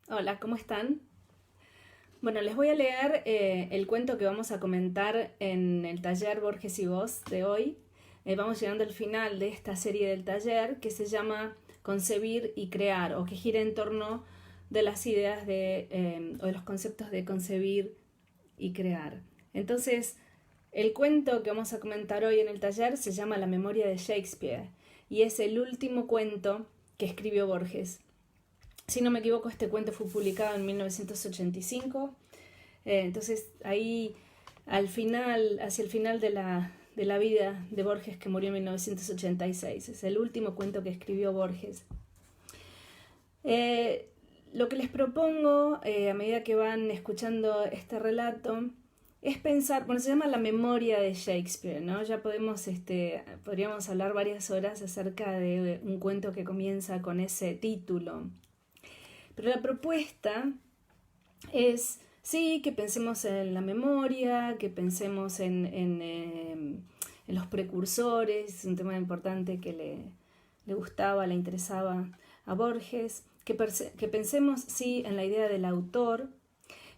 Hola, ¿cómo están? Bueno, les voy a leer el cuento que vamos a comentar en el taller Borges y Voz de hoy. Vamos llegando al final de esta serie del taller que se llama Concebir y Crear, o que gira en torno de las ideas o de los conceptos de concebir y crear. Entonces, el cuento que vamos a comentar hoy en el taller se llama La memoria de Shakespeare y es el último cuento que escribió Borges. Si no me equivoco, este cuento fue publicado en 1985. Entonces, ahí, hacia el final de la vida de Borges, que murió en 1986. Es el último cuento que escribió Borges. Lo que les propongo, a medida que van escuchando este relato, es pensar, bueno, se llama La memoria de Shakespeare, ¿no? Ya podríamos hablar varias horas acerca de un cuento que comienza con ese título. Pero la propuesta es, sí, que pensemos en la memoria, que pensemos en los precursores, es un tema importante que le gustaba, le interesaba a Borges, que pensemos, sí, en la idea del autor,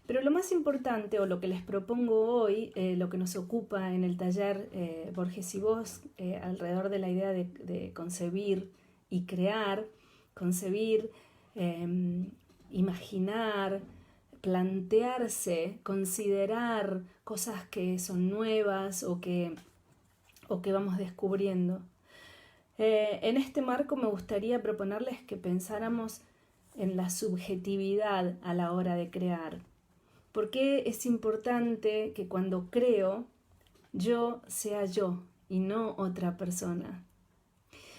pero lo más importante, o lo que les propongo hoy, lo que nos ocupa en el taller Borges y Voz, alrededor de la idea de concebir y crear, concebir, imaginar, plantearse, considerar cosas que son nuevas o que vamos descubriendo. En este marco me gustaría proponerles que pensáramos en la subjetividad a la hora de crear. ¿Por qué es importante que cuando creo yo sea yo y no otra persona?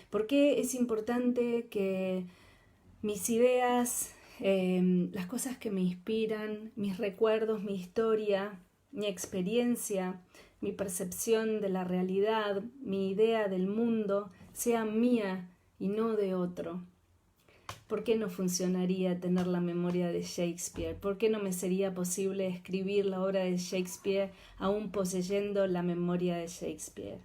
¿Por qué es importante que mis ideas, las cosas que me inspiran, mis recuerdos, mi historia, mi experiencia, mi percepción de la realidad, mi idea del mundo, sea mía y no de otro? ¿Por qué no funcionaría tener la memoria de Shakespeare? ¿Por qué no me sería posible escribir la obra de Shakespeare aún poseyendo la memoria de Shakespeare?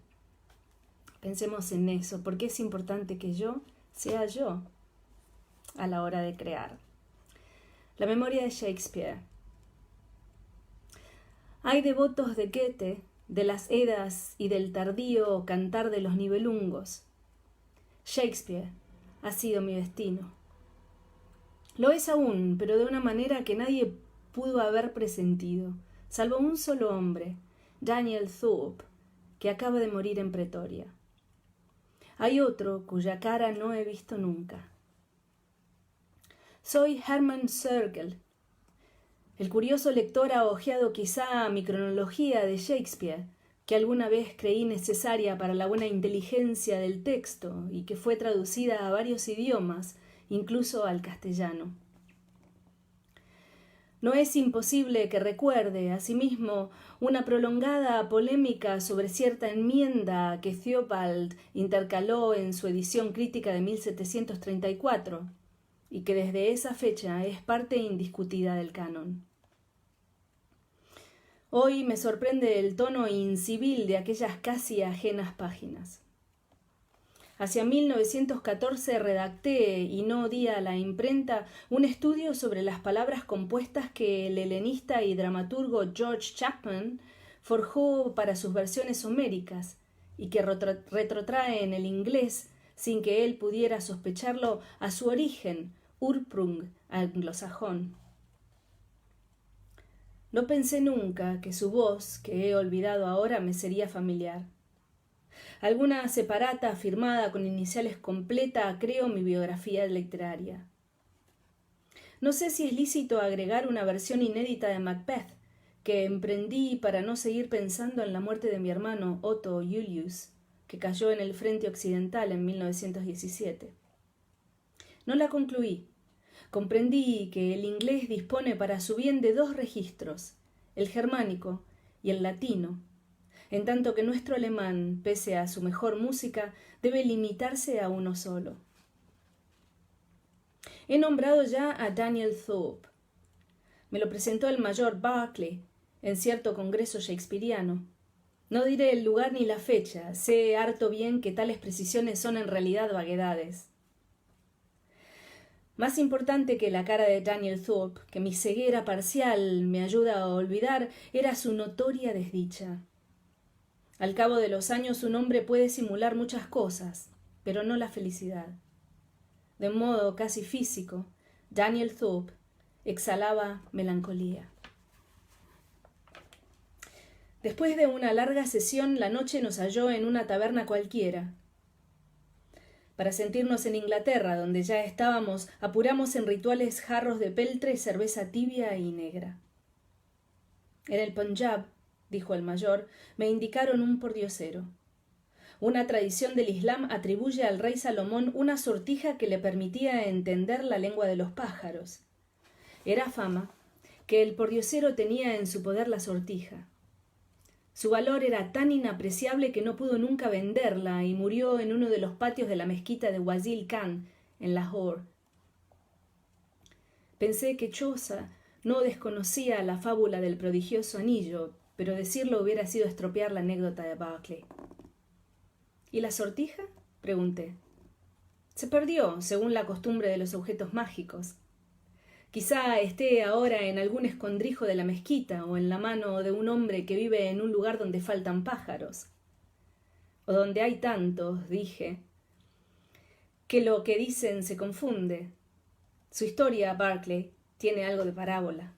Pensemos en eso. ¿Por qué es importante que yo sea yo a la hora de crear? La memoria de Shakespeare. Hay devotos de Goethe, de las Edas y del tardío cantar de los Nibelungos. Shakespeare ha sido mi destino. Lo es aún, pero de una manera que nadie pudo haber presentido, salvo un solo hombre, Daniel Thorpe, que acaba de morir en Pretoria. Hay otro cuya cara no he visto nunca. Soy Hermann Sergel. El curioso lector ha hojeado quizá mi cronología de Shakespeare, que alguna vez creí necesaria para la buena inteligencia del texto y que fue traducida a varios idiomas, incluso al castellano. No es imposible que recuerde, asimismo, una prolongada polémica sobre cierta enmienda que Theobald intercaló en su edición crítica de 1734, y que desde esa fecha es parte indiscutida del canon. Hoy me sorprende el tono incivil de aquellas casi ajenas páginas. Hacia 1914 redacté y no di a la imprenta un estudio sobre las palabras compuestas que el helenista y dramaturgo George Chapman forjó para sus versiones homéricas y que retrotrae en el inglés, sin que él pudiera sospecharlo, a su origen, Urprung, anglosajón. No pensé nunca que su voz, que he olvidado ahora, me sería familiar. Alguna separata firmada con iniciales completa creo mi biografía literaria. No sé si es lícito agregar una versión inédita de Macbeth, que emprendí para no seguir pensando en la muerte de mi hermano Otto Julius, que cayó en el frente occidental en 1917. No la concluí. Comprendí que el inglés dispone para su bien de dos registros, el germánico y el latino, en tanto que nuestro alemán, pese a su mejor música, debe limitarse a uno solo. He nombrado ya a Daniel Thorpe. Me lo presentó el mayor Barclay en cierto congreso shakespeariano. No diré el lugar ni la fecha, sé harto bien que tales precisiones son en realidad vaguedades. Más importante que la cara de Daniel Thorpe, que mi ceguera parcial me ayuda a olvidar, era su notoria desdicha. Al cabo de los años un hombre puede simular muchas cosas, pero no la felicidad. De un modo casi físico, Daniel Thorpe exhalaba melancolía. Después de una larga sesión, la noche nos halló en una taberna cualquiera. Para sentirnos en Inglaterra, donde ya estábamos, apuramos en rituales jarros de peltre, cerveza tibia y negra. En el Punjab, dijo el mayor, me indicaron un pordiosero. Una tradición del Islam atribuye al rey Salomón una sortija que le permitía entender la lengua de los pájaros. Era fama que el pordiosero tenía en su poder la sortija. Su valor era tan inapreciable que no pudo nunca venderla y murió en uno de los patios de la mezquita de Wazil Khan, en Lahore. Pensé que Chaucer no desconocía la fábula del prodigioso anillo, pero decirlo hubiera sido estropear la anécdota de Berkeley. ¿Y la sortija?, pregunté. Se perdió, según la costumbre de los objetos mágicos. Quizá esté ahora en algún escondrijo de la mezquita o en la mano de un hombre que vive en un lugar donde faltan pájaros. O donde hay tantos, dije, que lo que dicen se confunde. Su historia, Berkeley, tiene algo de parábola.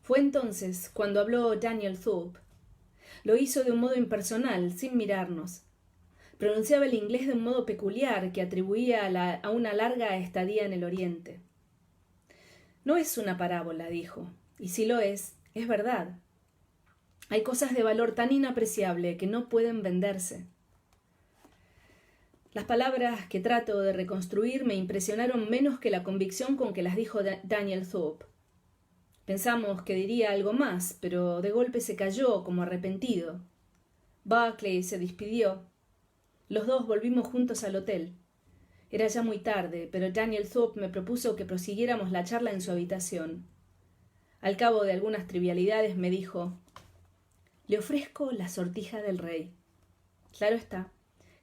Fue entonces cuando habló Daniel Thorpe. Lo hizo de un modo impersonal, sin mirarnos. Pronunciaba el inglés de un modo peculiar que atribuía a una larga estadía en el Oriente. No es una parábola, dijo, y si lo es verdad. Hay cosas de valor tan inapreciable que no pueden venderse. Las palabras que trato de reconstruir me impresionaron menos que la convicción con que las dijo Daniel Thorpe. Pensamos que diría algo más, pero de golpe se calló como arrepentido. Berkeley se despidió. Los dos volvimos juntos al hotel. Era ya muy tarde, pero Daniel Thorpe me propuso que prosiguiéramos la charla en su habitación. Al cabo de algunas trivialidades me dijo: «Le ofrezco la sortija del rey». Claro está,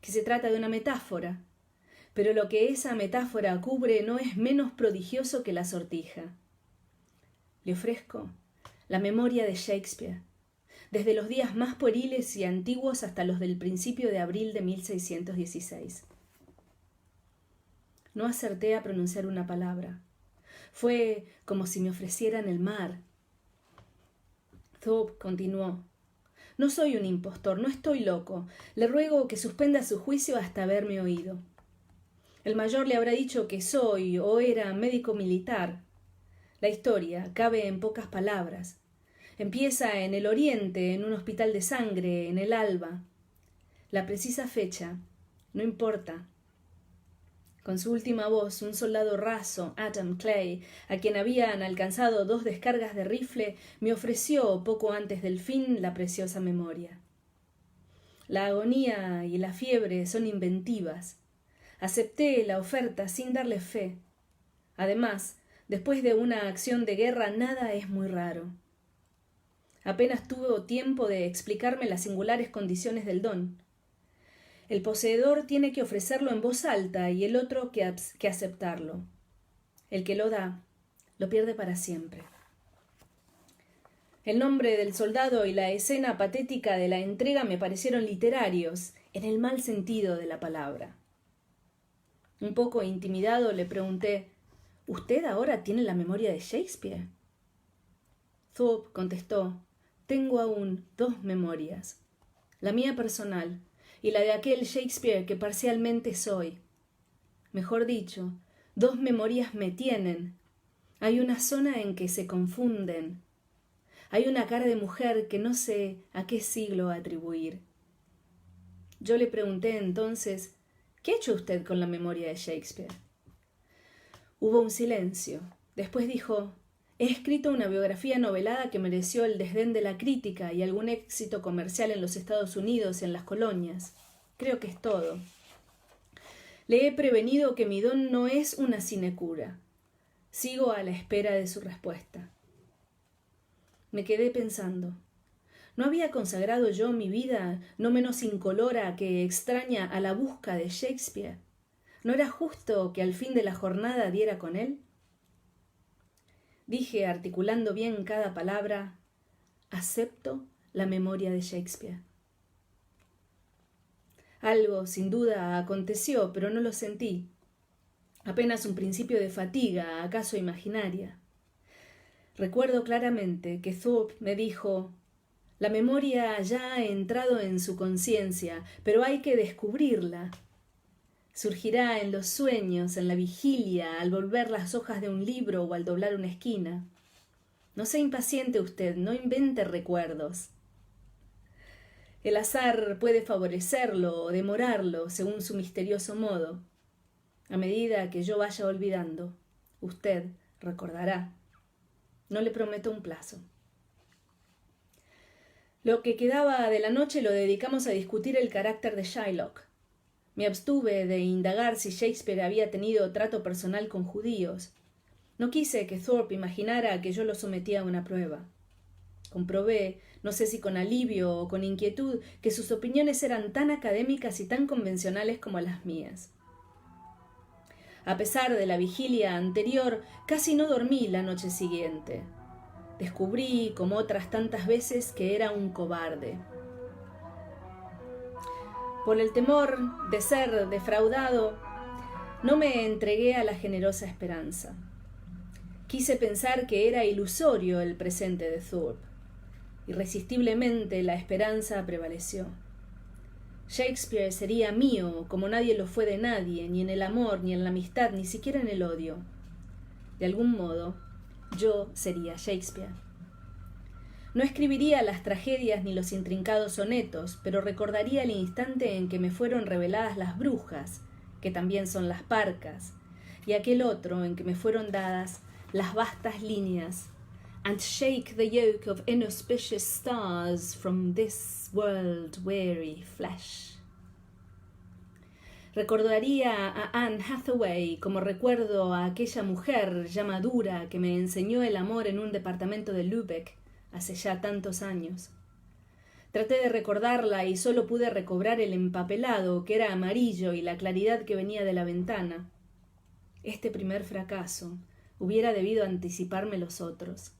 que se trata de una metáfora, pero lo que esa metáfora cubre no es menos prodigioso que la sortija. Le ofrezco la memoria de Shakespeare, desde los días más pueriles y antiguos hasta los del principio de abril de 1616. No acerté a pronunciar una palabra. Fue como si me ofrecieran el mar. Thorpe continuó: «No soy un impostor, no estoy loco. Le ruego que suspenda su juicio hasta haberme oído. El mayor le habrá dicho que soy o era médico militar. La historia cabe en pocas palabras. Empieza en el Oriente, en un hospital de sangre, en el Alba. La precisa fecha no importa». Con su última voz, un soldado raso, Adam Clay, a quien habían alcanzado 2 descargas de rifle, me ofreció, poco antes del fin, la preciosa memoria. La agonía y la fiebre son inventivas. Acepté la oferta sin darle fe. Además, después de una acción de guerra, nada es muy raro. Apenas tuvo tiempo de explicarme las singulares condiciones del don. El poseedor tiene que ofrecerlo en voz alta y el otro que aceptarlo. El que lo da, lo pierde para siempre. El nombre del soldado y la escena patética de la entrega me parecieron literarios, en el mal sentido de la palabra. Un poco intimidado le pregunté: «¿Usted ahora tiene la memoria de Shakespeare?». Thorpe contestó: «Tengo aún 2 memorias, la mía personal y la de aquel Shakespeare que parcialmente soy. Mejor dicho, 2 memorias me tienen. Hay una zona en que se confunden. Hay una cara de mujer que no sé a qué siglo atribuir». Yo le pregunté entonces: «¿Qué ha hecho usted con la memoria de Shakespeare?». Hubo un silencio. Después dijo: «He escrito una biografía novelada que mereció el desdén de la crítica y algún éxito comercial en los Estados Unidos, en las colonias. Creo que es todo. Le he prevenido que mi don no es una sinecura. Sigo a la espera de su respuesta». Me quedé pensando. ¿No había consagrado yo mi vida, no menos incolora que extraña, a la busca de Shakespeare? ¿No era justo que al fin de la jornada diera con él? Dije, articulando bien cada palabra, acepto la memoria de Shakespeare. Algo, sin duda, aconteció, pero no lo sentí. Apenas un principio de fatiga, acaso imaginaria. Recuerdo claramente que Thorpe me dijo: la memoria ya ha entrado en su conciencia, pero hay que descubrirla. Surgirá en los sueños, en la vigilia, al volver las hojas de un libro o al doblar una esquina. No sea impaciente usted, no invente recuerdos. El azar puede favorecerlo o demorarlo según su misterioso modo. A medida que yo vaya olvidando, usted recordará. No le prometo un plazo. Lo que quedaba de la noche lo dedicamos a discutir el carácter de Shylock. Me abstuve de indagar si Shakespeare había tenido trato personal con judíos. No quise que Thorpe imaginara que yo lo sometía a una prueba. Comprobé, no sé si con alivio o con inquietud, que sus opiniones eran tan académicas y tan convencionales como las mías. A pesar de la vigilia anterior, casi no dormí la noche siguiente. Descubrí, como otras tantas veces, que era un cobarde. Por el temor de ser defraudado, no me entregué a la generosa esperanza. Quise pensar que era ilusorio el presente de Thorpe. Irresistiblemente la esperanza prevaleció. Shakespeare sería mío, como nadie lo fue de nadie, ni en el amor, ni en la amistad, ni siquiera en el odio. De algún modo, yo sería Shakespeare. No escribiría las tragedias ni los intrincados sonetos, pero recordaría el instante en que me fueron reveladas las brujas, que también son las parcas, y aquel otro en que me fueron dadas las vastas líneas: and shake the yoke of inauspicious stars from this world-weary flesh. Recordaría a Anne Hathaway como recuerdo a aquella mujer ya madura que me enseñó el amor en un departamento de Lübeck hace ya tantos años. Traté de recordarla y solo pude recobrar el empapelado, que era amarillo, y la claridad que venía de la ventana. Este primer fracaso hubiera debido anticiparme los otros.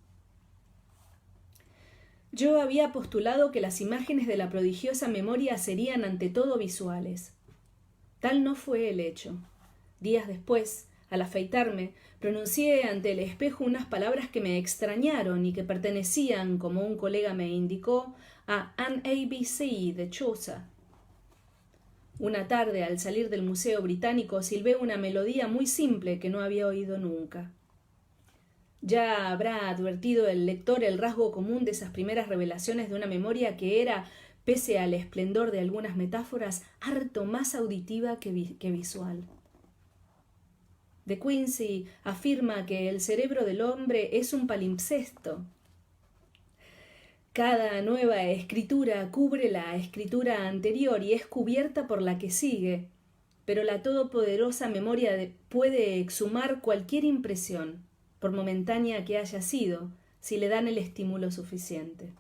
Yo había postulado que las imágenes de la prodigiosa memoria serían ante todo visuales. Tal no fue el hecho. Días después, al afeitarme, pronuncié ante el espejo unas palabras que me extrañaron y que pertenecían, como un colega me indicó, a An ABC de Chaucer. Una tarde, al salir del Museo Británico, silbé una melodía muy simple que no había oído nunca. Ya habrá advertido el lector el rasgo común de esas primeras revelaciones de una memoria que era, pese al esplendor de algunas metáforas, harto más auditiva que visual. De Quincey afirma que el cerebro del hombre es un palimpsesto. Cada nueva escritura cubre la escritura anterior y es cubierta por la que sigue, pero la todopoderosa memoria puede exhumar cualquier impresión, por momentánea que haya sido, si le dan el estímulo suficiente.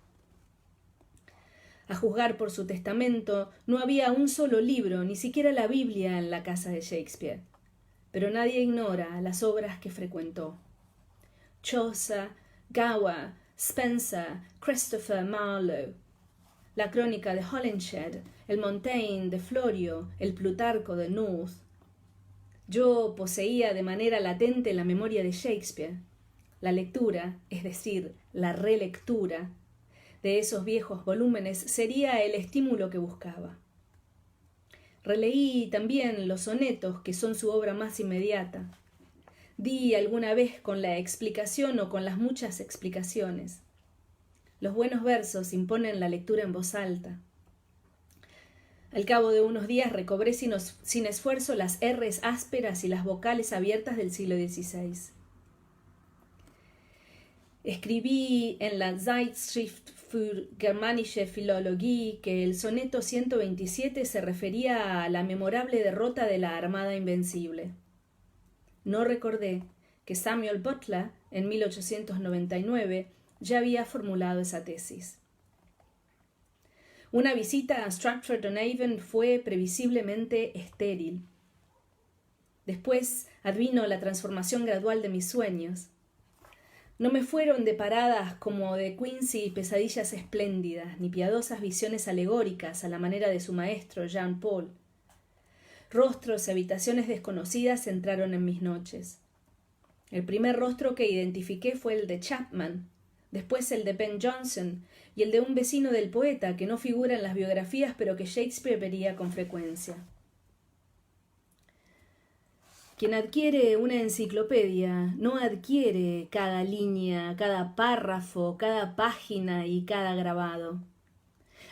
A juzgar por su testamento, no había un solo libro, ni siquiera la Biblia, en la casa de Shakespeare. Pero nadie ignora las obras que frecuentó. Chaucer, Gower, Spenser, Christopher Marlowe, la crónica de Holinshed, el Montaigne de Florio, el Plutarco de North. Yo poseía de manera latente la memoria de Shakespeare. La lectura, es decir, la relectura, de esos viejos volúmenes sería el estímulo que buscaba. Releí también los sonetos, que son su obra más inmediata. Di alguna vez con la explicación o con las muchas explicaciones. Los buenos versos imponen la lectura en voz alta. Al cabo de unos días recobré sin esfuerzo las R's ásperas y las vocales abiertas del siglo XVI. Escribí en la Zeitschrift für germanische Philologie que el soneto 127 se refería a la memorable derrota de la Armada Invencible. No recordé que Samuel Butler, en 1899, ya había formulado esa tesis. Una visita a Stratford-on-Avon fue previsiblemente estéril. Después advino la transformación gradual de mis sueños. No me fueron de paradas como de Quincy pesadillas espléndidas, ni piadosas visiones alegóricas a la manera de su maestro Jean Paul. Rostros y habitaciones desconocidas entraron en mis noches. El primer rostro que identifiqué fue el de Chapman, después el de Ben Jonson y el de un vecino del poeta que no figura en las biografías pero que Shakespeare vería con frecuencia. Quien adquiere una enciclopedia no adquiere cada línea, cada párrafo, cada página y cada grabado.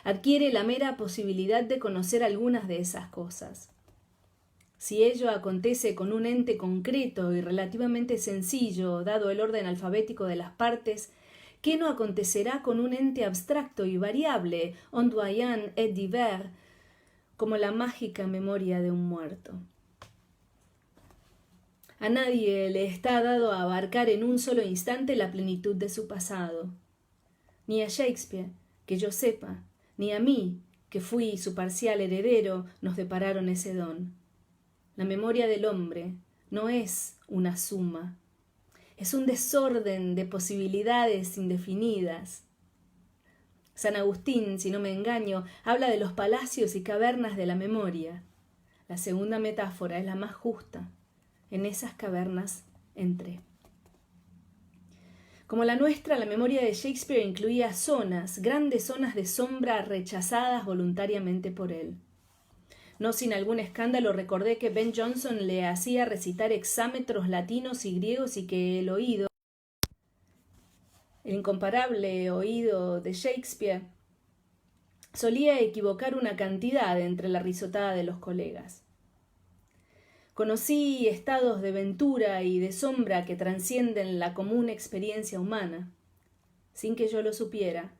Adquiere la mera posibilidad de conocer algunas de esas cosas. Si ello acontece con un ente concreto y relativamente sencillo, dado el orden alfabético de las partes, ¿qué no acontecerá con un ente abstracto y variable, ondoyant et divers, como la mágica memoria de un muerto? A nadie le está dado a abarcar en un solo instante la plenitud de su pasado. Ni a Shakespeare, que yo sepa, ni a mí, que fui su parcial heredero, nos depararon ese don. La memoria del hombre no es una suma, es un desorden de posibilidades indefinidas. San Agustín, si no me engaño, habla de los palacios y cavernas de la memoria. La segunda metáfora es la más justa. En esas cavernas entré. Como la nuestra, la memoria de Shakespeare incluía zonas, grandes zonas de sombra rechazadas voluntariamente por él. No sin algún escándalo recordé que Ben Jonson le hacía recitar hexámetros latinos y griegos y que el incomparable oído de Shakespeare, solía equivocar una cantidad entre la risotada de los colegas. Conocí estados de ventura y de sombra que trascienden la común experiencia humana. Sin que yo lo supiera,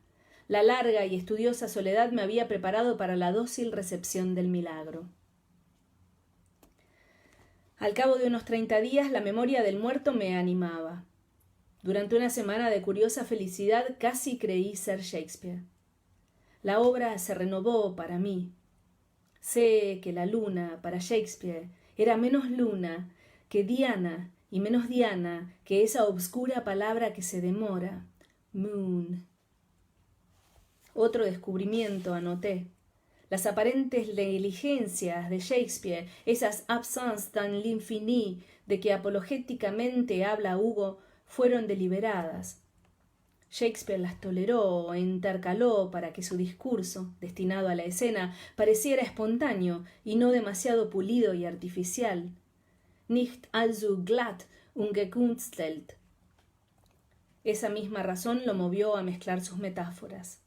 la larga y estudiosa soledad me había preparado para la dócil recepción del milagro. Al cabo de unos 30 días, la memoria del muerto me animaba. Durante una semana de curiosa felicidad casi creí ser Shakespeare. La obra se renovó para mí. Sé que la luna, para Shakespeare, era menos luna que Diana y menos Diana que esa obscura palabra que se demora, moon. Otro descubrimiento anoté. Las aparentes negligencias de Shakespeare, esas absences dans l'infini de que apologéticamente habla Hugo, fueron deliberadas. Shakespeare las toleró e intercaló para que su discurso, destinado a la escena, pareciera espontáneo y no demasiado pulido y artificial. Nicht allzu glatt und gekünstelt. Esa misma razón lo movió a mezclar sus metáforas.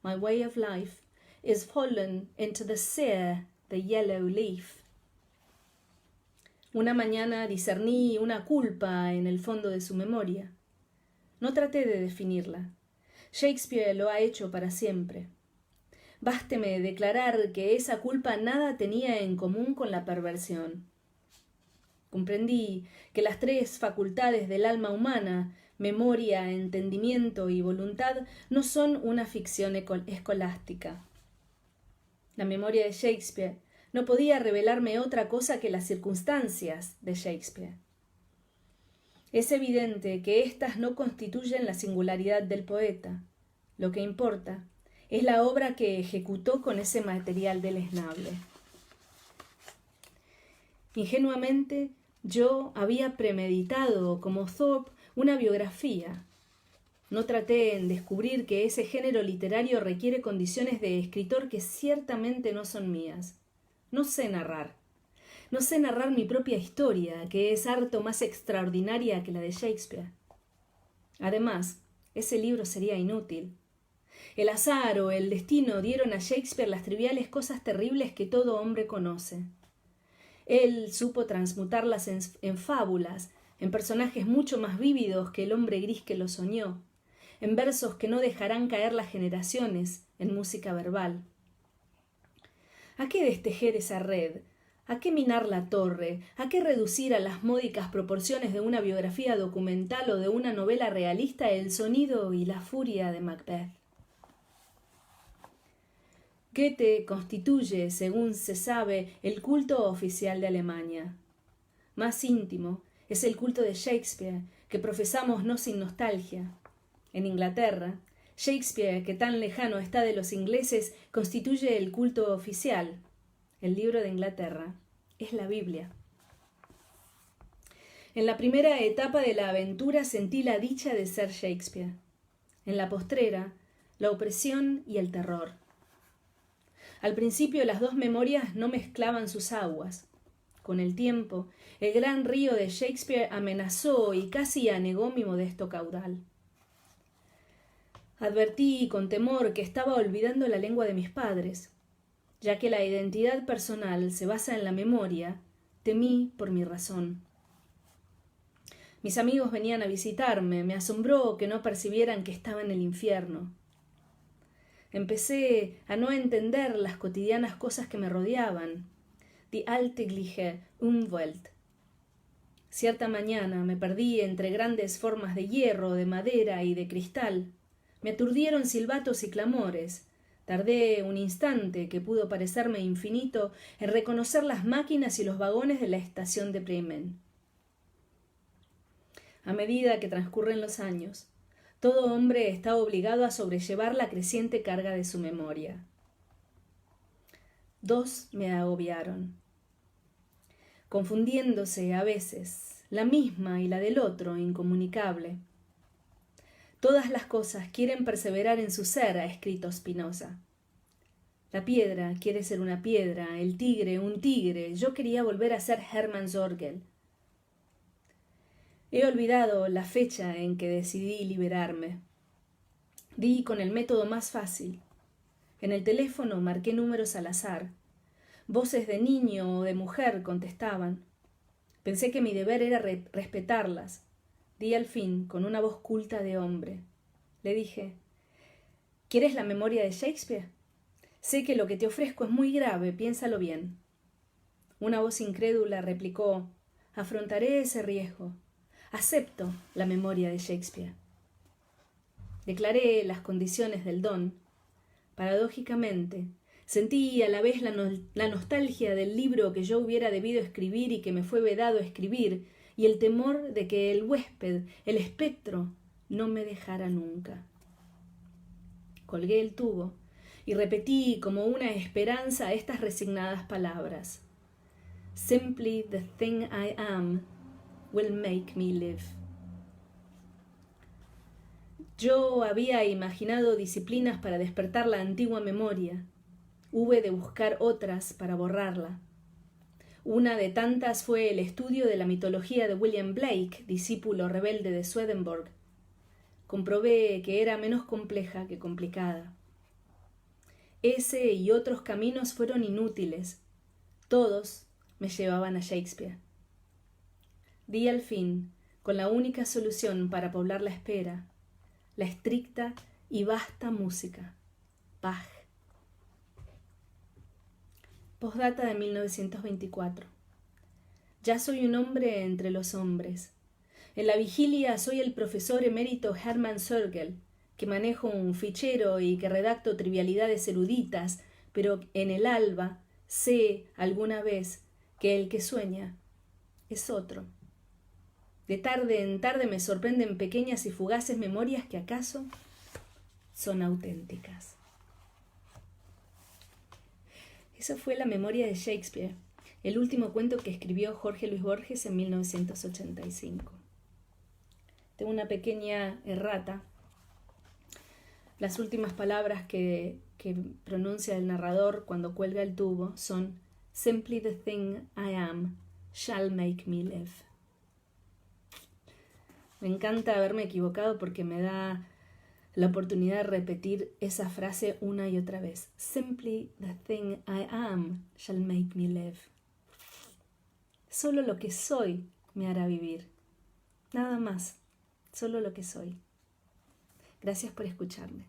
My way of life is fallen into the sere, the yellow leaf. Una mañana discerní una culpa en el fondo de su memoria. No traté de definirla. Shakespeare lo ha hecho para siempre. Básteme declarar que esa culpa nada tenía en común con la perversión. Comprendí que las 3 facultades del alma humana, memoria, entendimiento y voluntad, no son una ficción escolástica. La memoria de Shakespeare no podía revelarme otra cosa que las circunstancias de Shakespeare. Es evidente que éstas no constituyen la singularidad del poeta. Lo que importa es la obra que ejecutó con ese material deleznable. Ingenuamente, yo había premeditado, como Thorpe, una biografía. No traté en descubrir que ese género literario requiere condiciones de escritor que ciertamente no son mías. No sé narrar. No sé narrar mi propia historia, que es harto más extraordinaria que la de Shakespeare. Además, ese libro sería inútil. El azar o el destino dieron a Shakespeare las triviales cosas terribles que todo hombre conoce. Él supo transmutarlas en fábulas, en personajes mucho más vívidos que el hombre gris que lo soñó, en versos que no dejarán caer las generaciones, en música verbal. ¿A qué destejer esa red? ¿A qué minar la torre? ¿A qué reducir a las módicas proporciones de una biografía documental o de una novela realista el sonido y la furia de Macbeth? Goethe constituye, según se sabe, el culto oficial de Alemania. más íntimo, es el culto de Shakespeare, que profesamos no sin nostalgia. En Inglaterra, Shakespeare, que tan lejano está de los ingleses, constituye el culto oficial. El libro de Inglaterra es la Biblia. En la primera etapa de la aventura sentí la dicha de ser Shakespeare. En la postrera, la opresión y el terror. Al principio las dos memorias no mezclaban sus aguas. Con el tiempo, el gran río de Shakespeare amenazó y casi anegó mi modesto caudal. Advertí con temor que estaba olvidando la lengua de mis padres. Ya que la identidad personal se basa en la memoria, temí por mi razón. Mis amigos venían a visitarme, me asombró que no percibieran que estaba en el infierno. Empecé a no entender las cotidianas cosas que me rodeaban, die alltägliche Umwelt. Cierta mañana me perdí entre grandes formas de hierro, de madera y de cristal. Me aturdieron silbatos y clamores. Tardé un instante, que pudo parecerme infinito, en reconocer las máquinas y los vagones de la estación de Bremen. A medida que transcurren los años, todo hombre está obligado a sobrellevar la creciente carga de su memoria. Dos me agobiaron, confundiéndose a veces, la misma y la del otro, incomunicable. Todas las cosas quieren perseverar en su ser, ha escrito Spinoza. La piedra quiere ser una piedra, el tigre un tigre. Yo quería volver a ser Hermann Sorgel. He olvidado la fecha en que decidí liberarme. Di con el método más fácil. En el teléfono marqué números al azar. Voces de niño o de mujer contestaban. Pensé que mi deber era respetarlas. Di al fin con una voz culta de hombre. Le dije: ¿Quieres la memoria de Shakespeare? Sé que lo que te ofrezco es muy grave, piénsalo bien. Una voz incrédula replicó: afrontaré ese riesgo. Acepto la memoria de Shakespeare. Declaré las condiciones del don. Paradójicamente, sentí a la vez la nostalgia del libro que yo hubiera debido escribir y que me fue vedado escribir, y el temor de que el huésped, el espectro, no me dejara nunca. Colgué el tubo y repetí como una esperanza estas resignadas palabras: Simply the thing I am will make me live. Yo había imaginado disciplinas para despertar la antigua memoria. Hube de buscar otras para borrarla. Una de tantas fue el estudio de la mitología de William Blake, discípulo rebelde de Swedenborg. Comprobé que era menos compleja que complicada. Ese y otros caminos fueron inútiles. Todos me llevaban a Shakespeare. Di al fin con la única solución para poblar la espera, la estricta y vasta música, Bach. Postdata de 1924. Ya soy un hombre entre los hombres. En la vigilia soy el profesor emérito Hermann Sorgel, que manejo un fichero y que redacto trivialidades eruditas, pero en el alba sé alguna vez que el que sueña es otro. De tarde en tarde me sorprenden pequeñas y fugaces memorias que acaso son auténticas. Esa fue la memoria de Shakespeare, el último cuento que escribió Jorge Luis Borges en 1985. Tengo una pequeña errata. Las últimas palabras que pronuncia el narrador cuando cuelga el tubo son Simply the thing I am shall make me live. Me encanta haberme equivocado porque me da la oportunidad de repetir esa frase una y otra vez. Simply the thing I am shall make me live. Solo lo que soy me hará vivir. Nada más. Solo lo que soy. Gracias por escucharme.